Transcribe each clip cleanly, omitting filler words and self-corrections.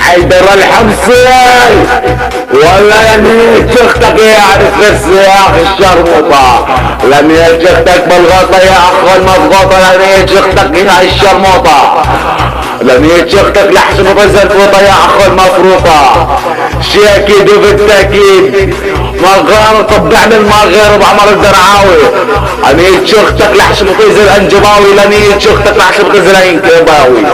حيدر الحمصي ولا لميت اختك يعرف السياق الشرموطة، لميت اختك بالغلطة يا اخو المضغوطة، لميت اختك يا الشرموطة، لميت اختك لحسن الفوطة يا اخو المفروطة. شي اكيد وبالتاكيد ما غير طبع من ما غير بعمر الدرعاوي، لميت اختك لحسن طيز الانجباوي، لميت اختك لحسن طيز الانكباوي،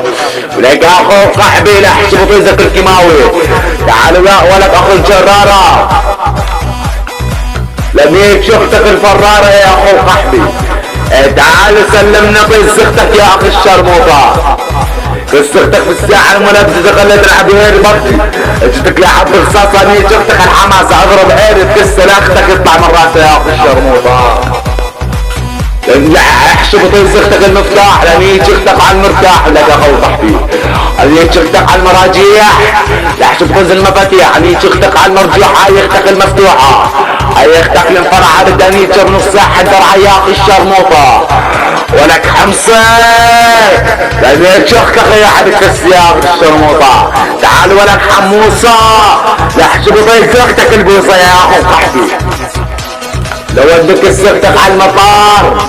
ولك اخو قحبي لحسن طيزك الكيماوي. تعالوا لا ولك اخو الجرارة، لميت اختك الفرارة يا اخو قحبي. تعال سلمنا طيز اختك يا اخي الشرموطة، قصتك في الساحة المنبذة خليت العبير بطي، اجتك لحب رصاصة لميت اختك الحماس اضرب عيري تكسر اختك يطلع من راسها يا اخي الشرموطة. احشب طيز اختك المفتاح، لميت اختك على المرتاح لك اخو قحبي، لميت اختك على المراجيح، احشب طيز المفاتيح، لميت اختك على المرجوحة هي اختك المفتوحة، هي اختك المفرعة بالدنيتر نص ساحة درعا يا اخي الشرموطة. ولك حمصي لميت اختك يا حدك السياق الشرموطة. تعال ولك حموصة لحشب طيز اختك البوصة يا اخو قحبي، لو ودك السختك على المطار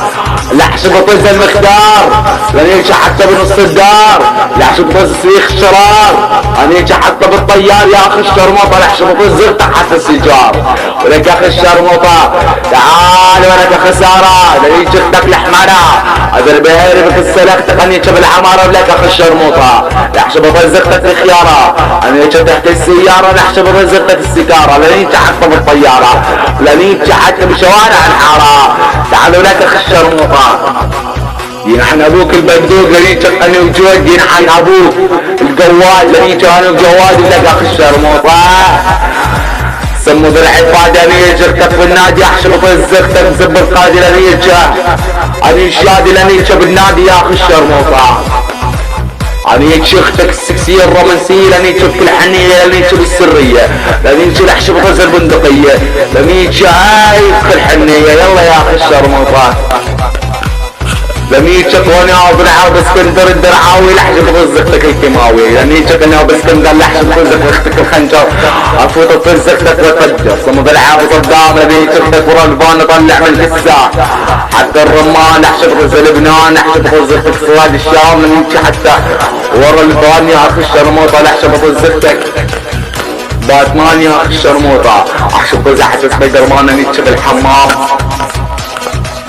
لحشب طز المختار، لنيجي حتى بنص الدار لحشب طز سيخ الشرار، لنيجي حتى بالطيار يا اخي الشرموطة لحشب طز زرتك حتى السجار. ولك يا اخي الشرموطة تعال ولك يا خسارة لنيجي اختك الحمارة، هذا البهيري بكسر اختك لنيجي بالحمارة ولك يا اخي الشرموطة لحشب طز اختك الخيارة، لنيجي تحت السيارة لحشب طز اختك السيجارة، لنيجي حتى بالطيارة، لنيجي حتى بشوارع الحارة. تعالوا لك اخي الشرموطة ينحن ابوك البندوق لنيجي انا وجود، ينحن ابوك الجواد لنيجي انا وجواد ولك اخي الشرموطة. سموا بالعفادة لنيجي اختك بالنادي احشب طز اختك زب القادي لنيجي اني الشادي لنيجي بالنادي يا اخي الشرموطة. لنيجي اختك السكسية الرومانسية لنيجي بكل حنية لنيجي بالسرية، لنيجي لحشب طز البندقية لنيجي هاي بكل حنية. يلا يا اخي الشرموطة لنيجي طوني وبرعا باسكندر الدرعاوي لحشب طز اختك الكيماوي، لنيجي كنا باسكندر لحشب طز اختك الخنجر، افوت طز اختك والفجر، صمو بالعاب صدام لنيجي اختك ورقبان نطلع من الكسة حتى الرمان لحشب طز لبنان، لحشب طز اختك صواد الشام، لنيجي حتى ورا البان يا اخي الشرموطة لحشب طز اختك باتمان يا اخي الشرموطة، احشب طز حسس سبايدر مان لنيجي بالحمام،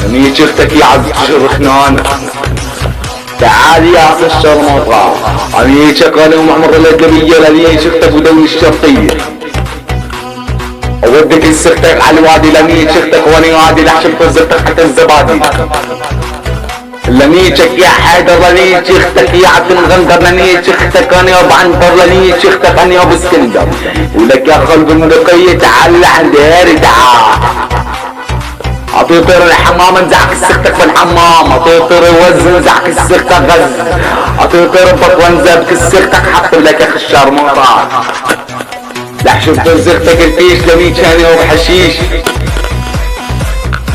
لنيجي اختك يا عبد الرحمن. تعال يا اخي الشرموطة لنيجي قالوا محمد القبية لنيجي اختك ودولي الشرقية، اودك السختك على الوادي لنيجي اختك واني وادي لحشب طز اختك حتى الزبادي، لنيجي يا حيدر لنيجي اختك يا عبد الغندر، لنيجي اختك انا ابو عنبر، لنيجي اختك انا ابو اسكندر. ولك يا اخو البندقية تعال لعندي تعال اطيطر الحمام انزعك السختك في الحمام، اطيطر الوز انزعك السختك غز، اطيطر البط وانزعك السختك حط لك يا اخي الشرموطة لحشب طز اختك الفيش لنيجي انا ابو حشيش،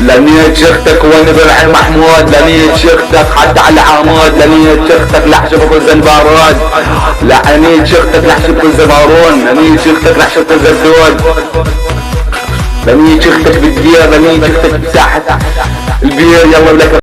لنيجي اختك وين ضلع محمود، لنيجي اختك حتى على العمود، لنيجي اختك لحشب طز البارود، لنيجي اختك لحشب طز بارون، لنيجي اختك لحشب طز الدود، لنيجي اختك بالدير، لنيجي اختك بساحة البير. يلا لك